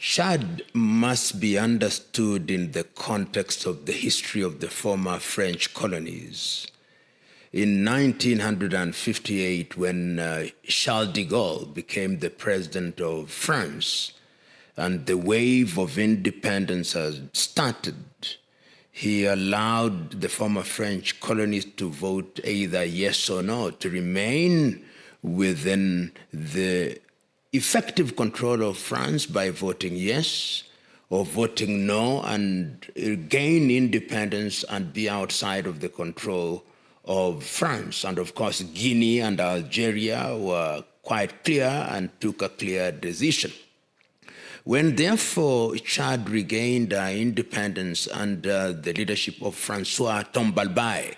Chad must be understood in the context of the history of the former French colonies. In 1958, when Charles de Gaulle became the president of France and the wave of independence has started, he allowed the former French colonies to vote either yes or no, to remain within the effective control of France by voting yes or voting no, and gain independence and be outside of the control of France. And of course, Guinea and Algeria were quite clear and took a clear decision. When therefore Chad regained independence under the leadership of Francois Tombalbaye,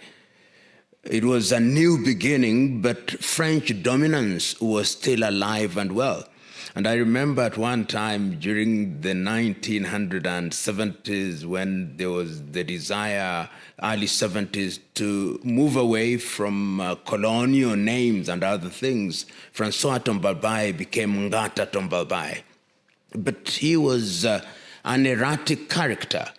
it was a new beginning, but French dominance was still alive and well. And I remember at one time during the 1970s when there was the desire, early 70s, to move away from colonial names and other things, Francois Tombalbaye became Ngata Tombalbaye. But he was an erratic character.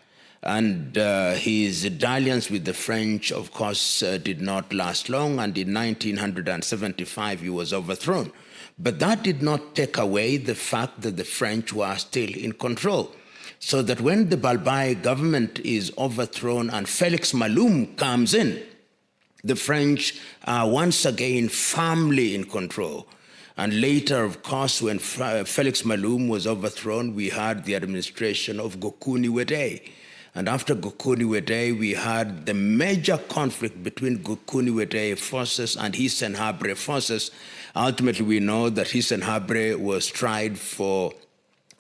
And his dalliance with the French, of course, did not last long, and in 1975 he was overthrown. But that did not take away the fact that the French were still in control. So that when the Balbaye government is overthrown and Felix Maloum comes in, the French are once again firmly in control. And later, of course, when Felix Maloum was overthrown, we had the administration of Gokuni Wedei. And after Gokuni Wedei, we had the major conflict between Gokuni Wedei forces and Hissène Habré forces. Ultimately, we know that Hissène Habré was tried for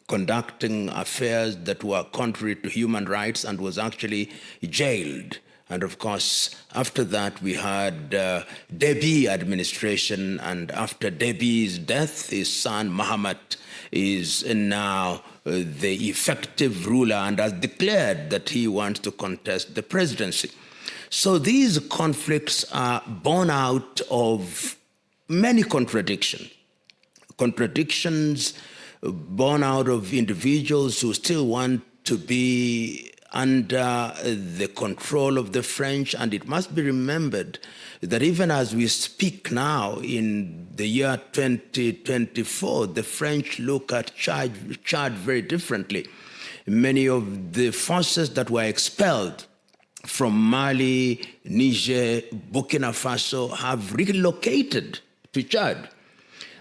conducting affairs that were contrary to human rights and was actually jailed. And of course, after that, we had Déby administration, and after Déby's death, his son Mahamat is now the effective ruler and has declared that he wants to contest the presidency. So these conflicts are born out of many contradictions. Contradictions born out of individuals who still want to be under the control of the French. And it must be remembered that even as we speak now in the year 2024, the French look at Chad very differently. Many of the forces that were expelled from Mali, Niger, Burkina Faso have relocated to Chad.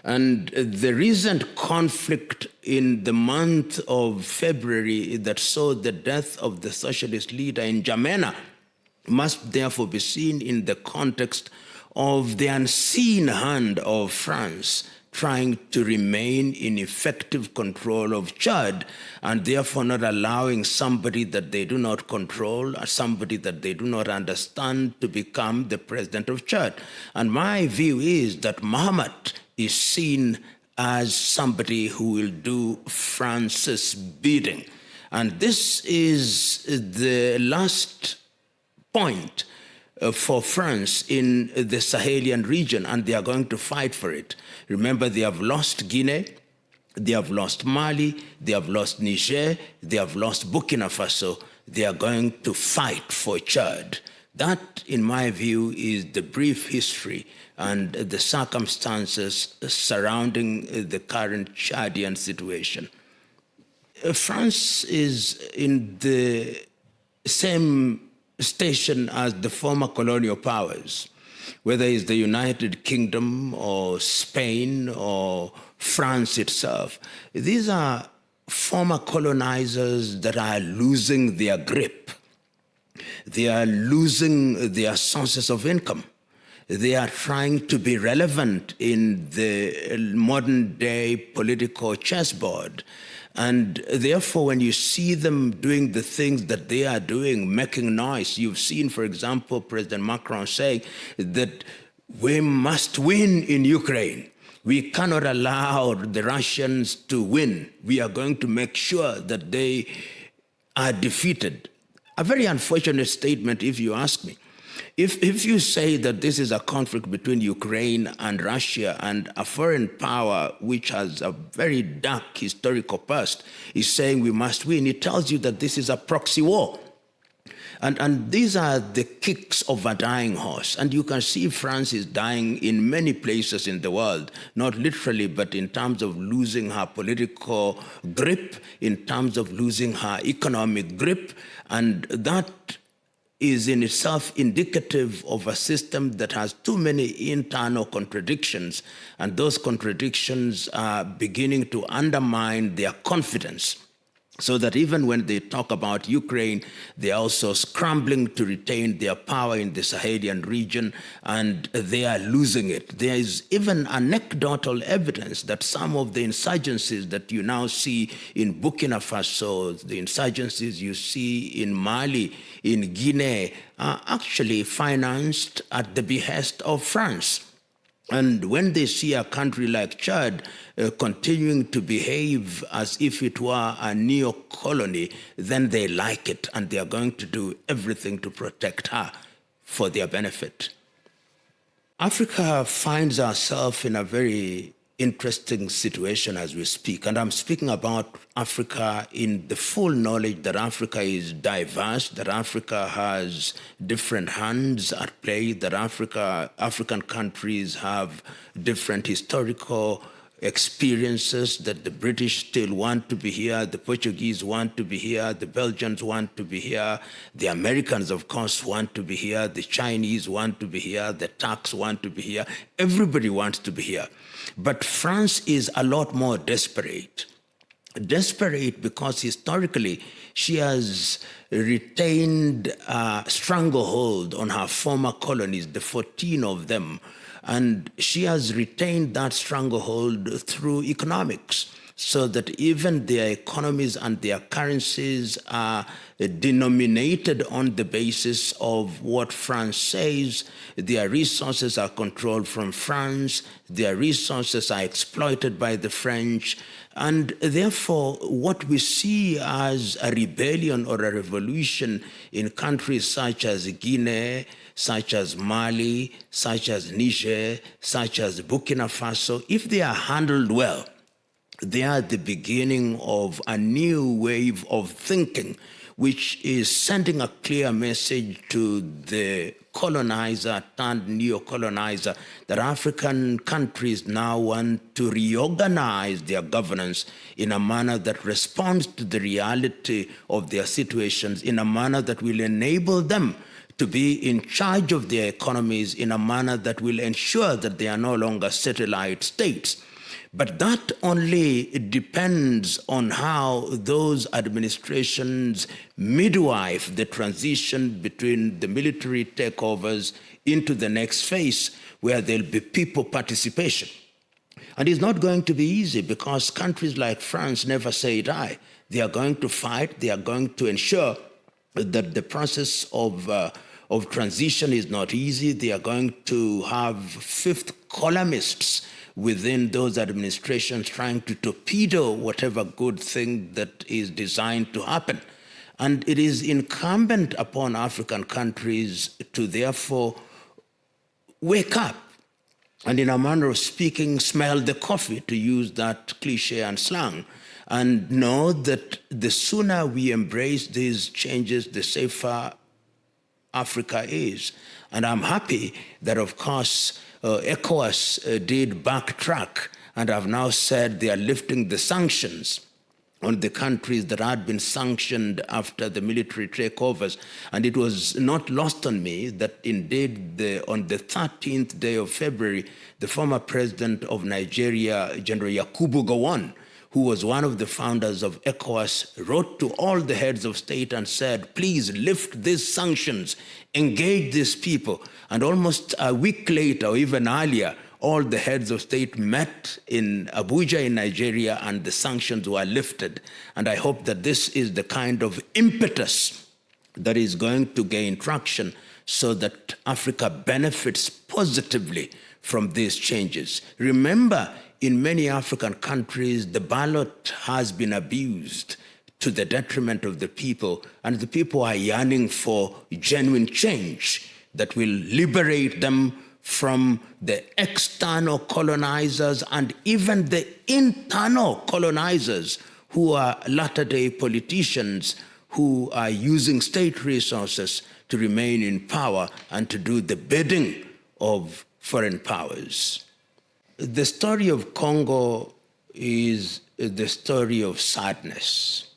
And the recent conflict in the month of February that saw the death of the socialist leader in N'Djamena must therefore be seen in the context of the unseen hand of France trying to remain in effective control of Chad, and therefore not allowing somebody that they do not control or somebody that they do not understand to become the president of Chad. And my view is that Mahamat is seen as somebody who will do France's bidding. And this is the last point for France in the Sahelian region, and they are going to fight for it. Remember, they have lost Guinea, they have lost Mali, they have lost Niger, they have lost Burkina Faso. They are going to fight for Chad. That, in my view, is the brief history and the circumstances surrounding the current Chadian situation. France is in the same station as the former colonial powers, whether it's the United Kingdom or Spain or France itself. These are former colonizers that are losing their grip. They are losing their sources of income. They are trying to be relevant in the modern day political chessboard. And therefore, when you see them doing the things that they are doing, making noise, you've seen, for example, President Macron saying that we must win in Ukraine. We cannot allow the Russians to win. We are going to make sure that they are defeated. A very unfortunate statement, if you ask me. If you say that this is a conflict between Ukraine and Russia, and a foreign power which has a very dark historical past is saying we must win, it tells you that this is a proxy war. And these are the kicks of a dying horse. And you can see France is dying in many places in the world, not literally, but in terms of losing her political grip, in terms of losing her economic grip. And that is in itself indicative of a system that has too many internal contradictions. And those contradictions are beginning to undermine their confidence. So that even when they talk about Ukraine, they're also scrambling to retain their power in the Sahelian region, and they are losing it. There is even anecdotal evidence that some of the insurgencies that you now see in Burkina Faso, the insurgencies you see in Mali, in Guinea, are actually financed at the behest of France. And when they see a country like Chad continuing to behave as if it were a neo-colony, then they like it, and they are going to do everything to protect her for their benefit. Africa finds herself in a very interesting situation as we speak, and I'm speaking about Africa in the full knowledge that Africa is diverse, that Africa has different hands at play, that African countries have different historical experiences, that the British still want to be here, the Portuguese want to be here, the Belgians want to be here, the Americans, of course, want to be here, the Chinese want to be here, the Turks want to be here, everybody wants to be here. But France is a lot more desperate. Desperate because historically she has retained a stranglehold on her former colonies, the 14 of them, and she has retained that stranglehold through economics, so that even their economies and their currencies are denominated on the basis of what France says. Their resources are controlled from France. Their resources are exploited by the French. And therefore, what we see as a rebellion or a revolution in countries such as Guinea, such as Mali, such as Niger, such as Burkina Faso, if they are handled well, they are the beginning of a new wave of thinking, which is sending a clear message to the colonizer turned neo-colonizer that African countries now want to reorganize their governance in a manner that responds to the reality of their situations, in a manner that will enable them to be in charge of their economies, in a manner that will ensure that they are no longer satellite states. But that only depends on how those administrations midwife the transition between the military takeovers into the next phase, where there'll be people participation. And it's not going to be easy, because countries like France never say die. They are going to fight. They are going to ensure that the process of transition is not easy. They are going to have fifth columnists within those administrations trying to torpedo whatever good thing that is designed to happen. And it is incumbent upon African countries to therefore wake up and, in a manner of speaking, smell the coffee, to use that cliche and slang, and know that the sooner we embrace these changes, the safer Africa is. And I'm happy that, of course, ECOWAS did backtrack and have now said they are lifting the sanctions on the countries that had been sanctioned after the military takeovers. And it was not lost on me that indeed on the 13th day of February, the former president of Nigeria, General Yakubu Gowon, who was one of the founders of ECOWAS, wrote to all the heads of state and said, please lift these sanctions, engage these people. And almost a week later, or even earlier, all the heads of state met in Abuja in Nigeria, and the sanctions were lifted. And I hope that this is the kind of impetus that is going to gain traction, so that Africa benefits positively from these changes. Remember, in many African countries, the ballot has been abused to the detriment of the people, and the people are yearning for genuine change. that will liberate them from the external colonizers and even the internal colonizers who are latter-day politicians who are using state resources to remain in power and to do the bidding of foreign powers. The story of Congo is the story of sadness,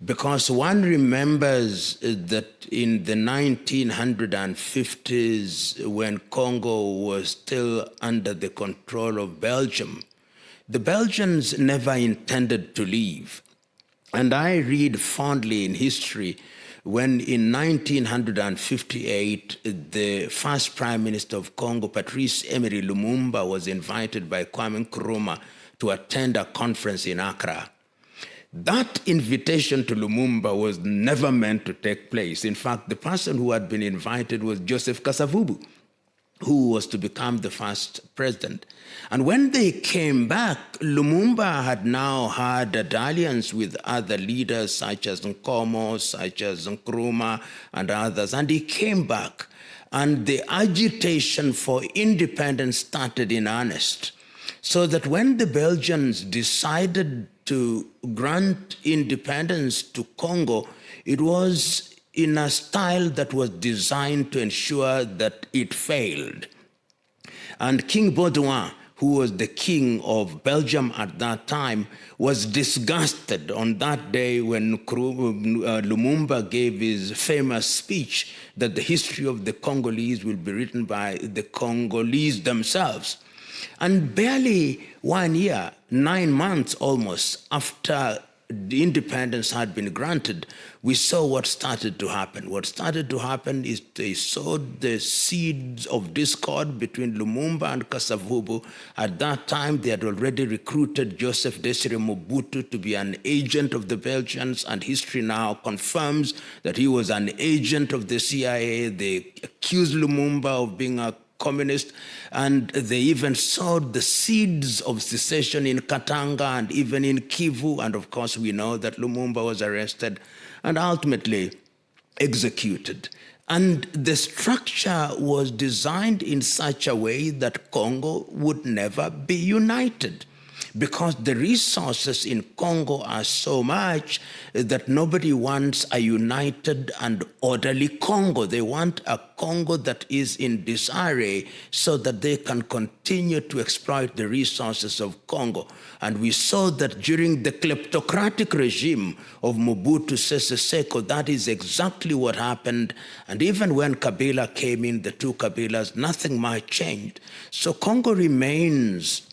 because one remembers that in the 1950s, when Congo was still under the control of Belgium, the Belgians never intended to leave. And I read fondly in history when in 1958, the first Prime Minister of Congo, Patrice Emery Lumumba, was invited by Kwame Nkrumah to attend a conference in Accra. That invitation to Lumumba was never meant to take place. In fact, the person who had been invited was Joseph Kasavubu, who was to become the first president. And when they came back, Lumumba had now had a dalliance with other leaders such as Nkomo, such as Nkrumah, and others. And he came back, and the agitation for independence started in earnest. So that when the Belgians decided to grant independence to Congo, it was in a style that was designed to ensure that it failed. And King Baudouin, who was the king of Belgium at that time, was disgusted on that day when Lumumba gave his famous speech that the history of the Congolese will be written by the Congolese themselves. And barely 1 year, 9 months almost, after the independence had been granted, we saw what started to happen. What started to happen is they sowed the seeds of discord between Lumumba and Kasavubu. At that time, they had already recruited Joseph Desire Mobutu to be an agent of the Belgians, and history now confirms that he was an agent of the CIA. They accused Lumumba of being a communist, and they even sowed the seeds of secession in Katanga and even in Kivu. And of course, we know that Lumumba was arrested and ultimately executed. And the structure was designed in such a way that Congo would never be united, because the resources in Congo are so much that nobody wants a united and orderly Congo. They want a Congo that is in disarray so that they can continue to exploit the resources of Congo. And we saw that during the kleptocratic regime of Mobutu Sese Seko, that is exactly what happened. And even when Kabila came in, the two Kabilas, nothing much changed. So Congo remains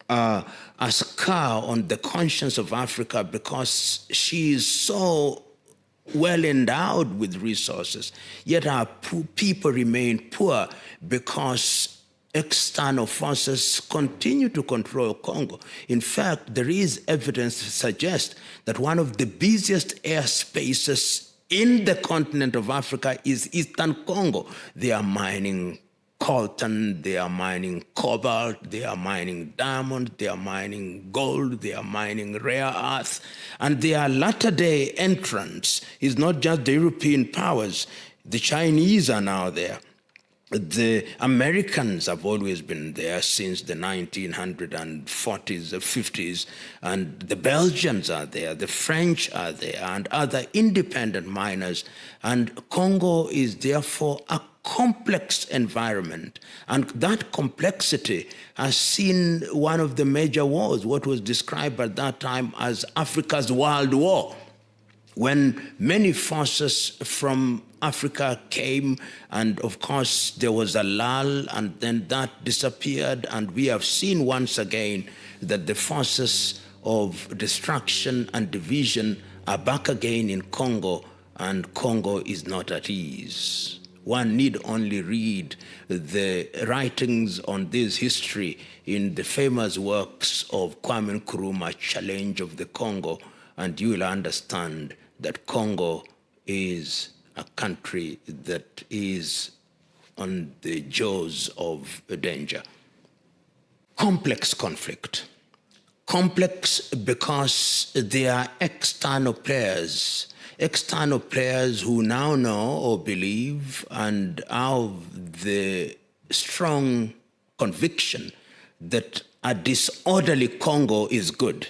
a scar on the conscience of Africa because she is so well endowed with resources, yet our people remain poor because external forces continue to control Congo. In fact, there is evidence to suggest that one of the busiest airspaces in the continent of Africa is Eastern Congo. They are mining coltan, they are mining cobalt, they are mining diamond, they are mining gold, they are mining rare earth. And their latter-day entrance is not just the European powers. The Chinese are now there. The Americans have always been there since the 1940s, 50s, and the Belgians are there, the French are there, and other independent miners. And Congo is therefore a complex environment, and that complexity has seen one of the major wars, what was described at that time as Africa's World War, when many forces from Africa came, and of course there was a lull, and then that disappeared, and we have seen once again that the forces of destruction and division are back again in Congo, and Congo is not at ease. One need only read the writings on this history in the famous works of Kwame Nkrumah, Challenge of the Congo, and you will understand that Congo is a country that is on the jaws of danger. Complex conflict. Complex because there are external players external players who now know or believe and have the strong conviction that a disorderly Congo is good.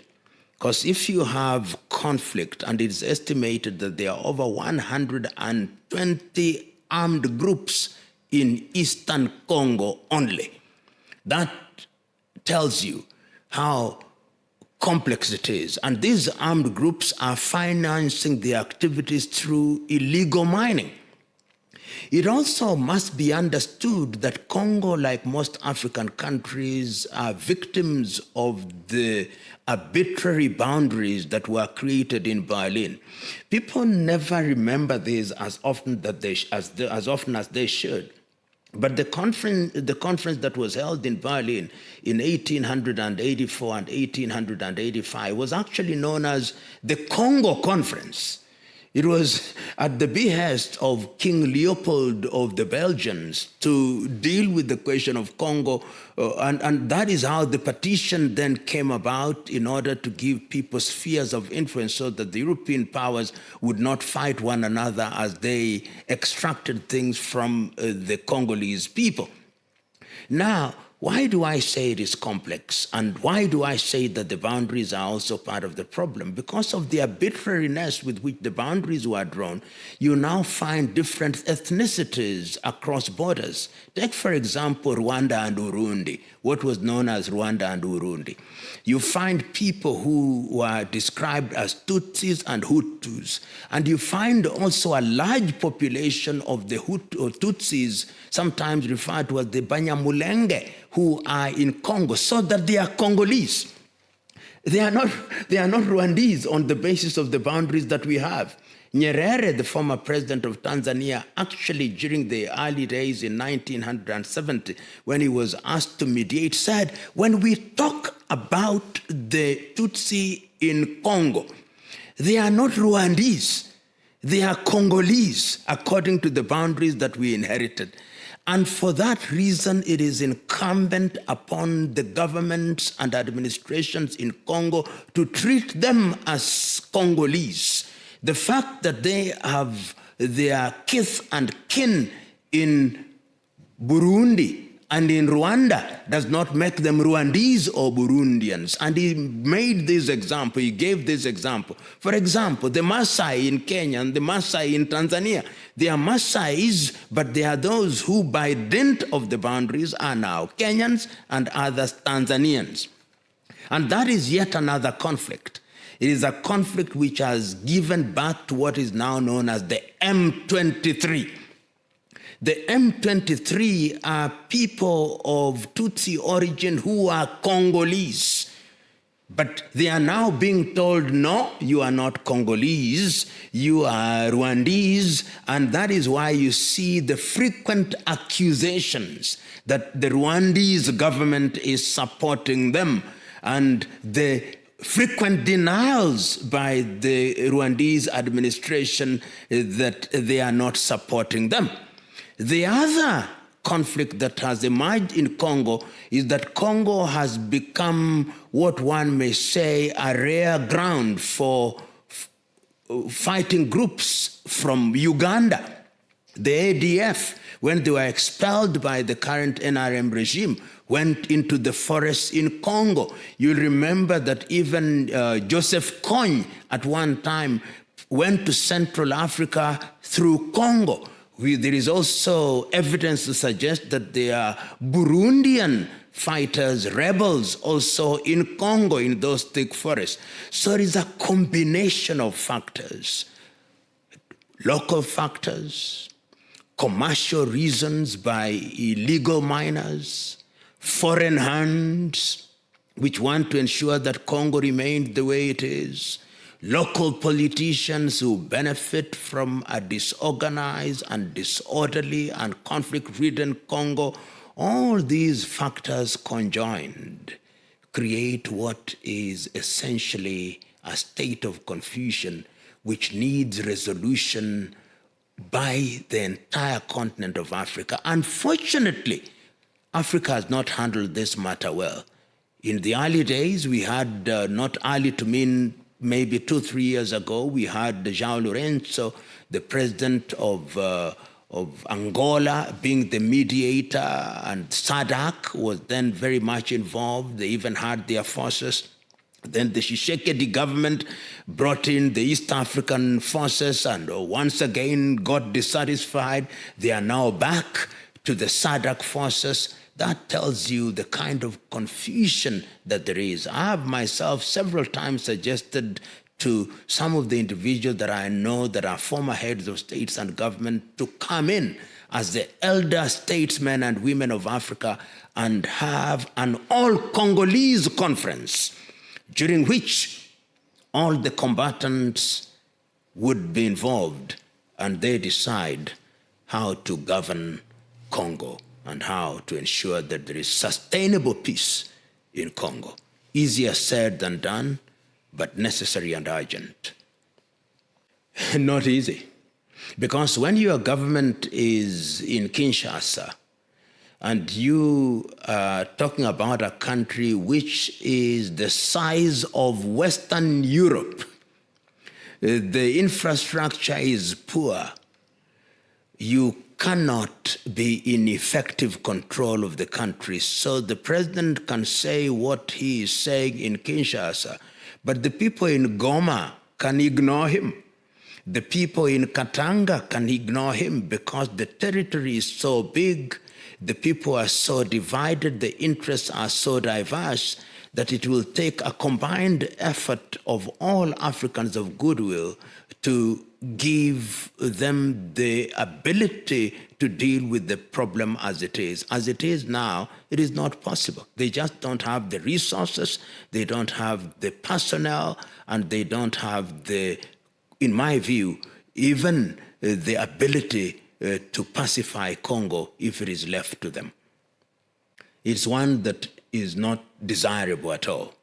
Because if you have conflict, and it's estimated that there are over 120 armed groups in eastern Congo only, that tells you how complex it is. And these armed groups are financing their activities through illegal mining. It also must be understood that Congo, like most African countries, are victims of the arbitrary boundaries that were created in Berlin. People never remember this as often as they should. But the conference that was held in Berlin in 1884 and 1885 was actually known as the Congo Conference. It was at the behest of King Leopold of the Belgians to deal with the question of Congo, and that is how the partition then came about, in order to give people spheres of influence so that the European powers would not fight one another as they extracted things from the Congolese people. Now, why do I say it is complex? And why do I say that the boundaries are also part of the problem? Because of the arbitrariness with which the boundaries were drawn, you now find different ethnicities across borders. Take, for example, Rwanda and Burundi, what was known as Rwanda and Burundi. You find people who were described as Tutsis and Hutus, and you find also a large population of the Tutsis, sometimes referred to as the Banyamulenge, who are in Congo, so that they are Congolese. They are not Rwandese on the basis of the boundaries that we have. Nyerere, the former president of Tanzania, actually during the early days in 1970, when he was asked to mediate, said, when we talk about the Tutsi in Congo, they are not Rwandese, they are Congolese, according to the boundaries that we inherited. And for that reason, it is incumbent upon the governments and administrations in Congo to treat them as Congolese. The fact that they have their kith and kin in Burundi and in Rwanda does not make them Rwandese or Burundians. And he made this example, he gave this example. For example, the Maasai in Kenya and the Maasai in Tanzania, they are Maasais, but they are those who, by dint of the boundaries, are now Kenyans and others Tanzanians. And that is yet another conflict. It is a conflict which has given birth to what is now known as the M23. The M23 are people of Tutsi origin who are Congolese. But they are now being told, no, you are not Congolese, you are Rwandese, and that is why you see the frequent accusations that the Rwandese government is supporting them, and the frequent denials by the Rwandese administration that they are not supporting them. The other conflict that has emerged in Congo is that Congo has become what one may say a rare ground for fighting groups from Uganda. The ADF, when they were expelled by the current NRM regime, went into the forests in Congo. You remember that even Joseph Kony at one time went to Central Africa through Congo. There is also evidence to suggest that there are Burundian fighters, rebels also in Congo, in those thick forests. So it is a combination of factors, local factors, commercial reasons by illegal miners, foreign hands which want to ensure that Congo remains the way it is, local politicians who benefit from a disorganized and disorderly and conflict-ridden Congo. All these factors conjoined create what is essentially a state of confusion which needs resolution by the entire continent of Africa. Unfortunately, Africa has not handled this matter well. In the early days, we had, not early to mean maybe 2-3 years ago, we had João Lourenço, the president of Angola, being the mediator, and SADC was then very much involved. They even had their forces. Then the Tshisekedi government brought in the East African forces and once again got dissatisfied. They are now back to the SADC forces. That tells you the kind of confusion that there is. I have myself several times suggested to some of the individuals that I know that are former heads of states and government to come in as the elder statesmen and women of Africa and have an all-Congolese conference during which all the combatants would be involved and they decide how to govern Congo and how to ensure that there is sustainable peace in Congo. Easier said than done, but necessary and urgent. Not easy. Because when your government is in Kinshasa and you are talking about a country which is the size of Western Europe, the infrastructure is poor, you cannot be in effective control of the country. So the president can say what he is saying in Kinshasa, but the people in Goma can ignore him. The people in Katanga can ignore him because the territory is so big, the people are so divided, the interests are so diverse that it will take a combined effort of all Africans of goodwill to give them the ability to deal with the problem as it is. As it is now, it is not possible. They just don't have the resources, they don't have the personnel, and they don't have the, in my view, even the ability to pacify Congo if it is left to them. It's one that is not desirable at all.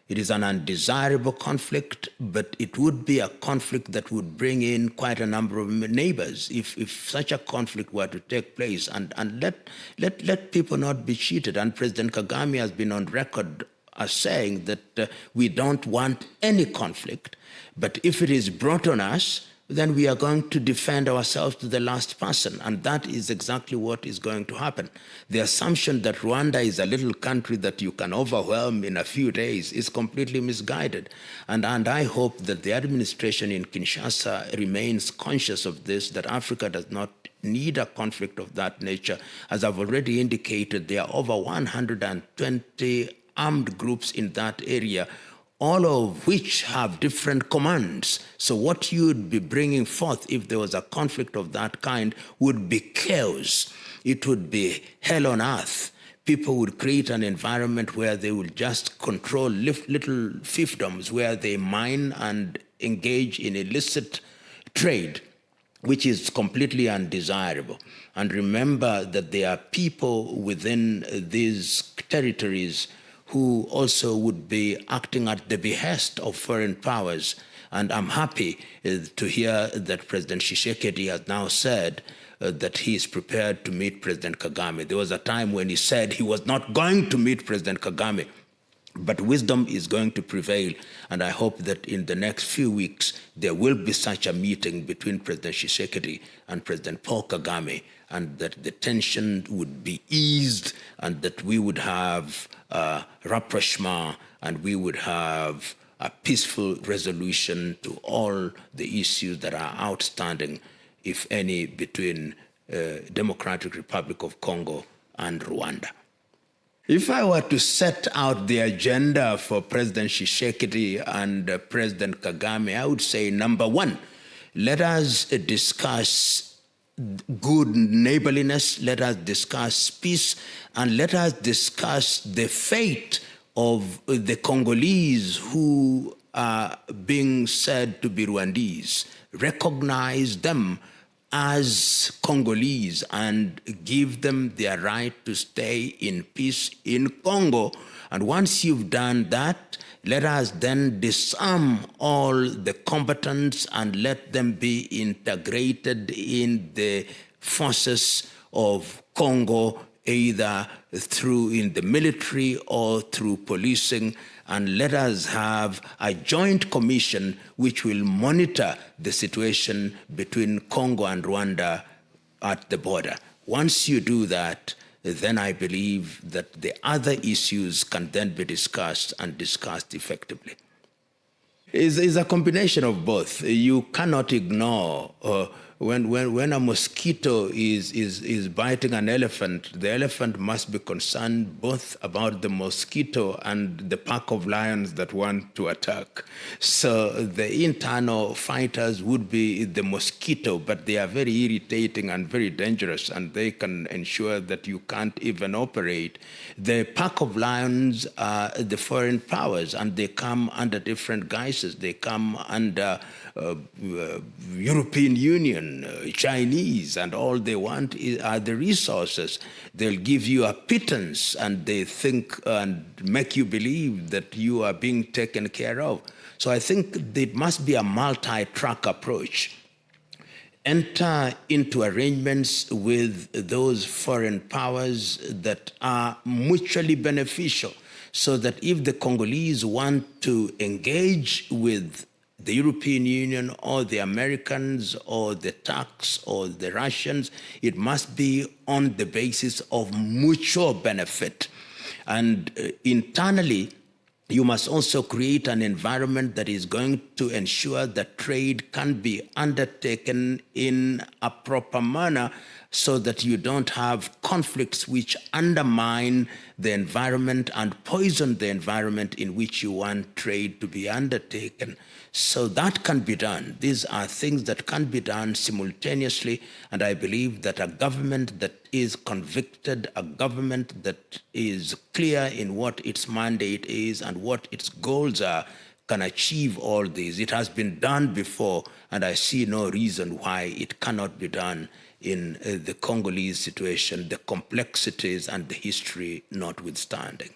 It is an undesirable conflict, but it would be a conflict that would bring in quite a number of neighbors if such a conflict were to take place. And let people not be cheated. And President Kagame has been on record as saying that we don't want any conflict, but if it is brought on us, then we are going to defend ourselves to the last person. And that is exactly what is going to happen. The assumption that Rwanda is a little country that you can overwhelm in a few days is completely misguided. And I hope that the administration in Kinshasa remains conscious of this, that Africa does not need a conflict of that nature. As I've already indicated, there are over 120 armed groups in that area, all of which have different commands. So what you would be bringing forth if there was a conflict of that kind would be chaos. It would be hell on earth. People would create an environment where they will just control little fiefdoms, where they mine and engage in illicit trade, which is completely undesirable. And remember that there are people within these territories who also would be acting at the behest of foreign powers. And I'm happy to hear that President Tshisekedi has now said that he is prepared to meet President Kagame. There was a time when he said he was not going to meet President Kagame, but wisdom is going to prevail. And I hope that in the next few weeks, there will be such a meeting between President Tshisekedi and President Paul Kagame, and that the tension would be eased, and that we would have rapprochement, and we would have a peaceful resolution to all the issues that are outstanding, if any, between Democratic Republic of Congo and Rwanda. If I were to set out the agenda for President Tshisekedi and President Kagame, I would say, number one, let us discuss good neighborliness, let us discuss peace, and let us discuss the fate of the Congolese who are being said to be Rwandese. Recognize them as Congolese and give them their right to stay in peace in Congo. And once you've done that, let us then disarm all the combatants and let them be integrated in the forces of Congo either through in the military or through policing, and let us have a joint commission which will monitor the situation between Congo and Rwanda at the border. Once you do that, then I believe that the other issues can then be discussed and discussed effectively. It's a combination of both. You cannot ignore when a mosquito is biting an elephant, the elephant must be concerned both about the mosquito and the pack of lions that want to attack. So the internal fighters would be the mosquito, but they are very irritating and very dangerous, and they can ensure that you can't even operate. The pack of lions are the foreign powers, and they come under different guises. They come under European Union, Chinese, and all they want are the resources. They'll give you a pittance, and they think and make you believe that you are being taken care of. So I think it must be a multi-track approach. Enter into arrangements with those foreign powers that are mutually beneficial, so that if the Congolese want to engage with the European Union or the Americans or the Turks or the Russians, it must be on the basis of mutual benefit. And internally, you must also create an environment that is going to ensure that trade can be undertaken in a proper manner, so that you don't have conflicts which undermine the environment and poison the environment in which you want trade to be undertaken. So that can be done. These are things that can be done simultaneously, and I believe that a government that is convicted, a government that is clear in what its mandate is and what its goals are, can achieve all these. It has been done before, and I see no reason why it cannot be done in the Congolese situation, the complexities and the history notwithstanding.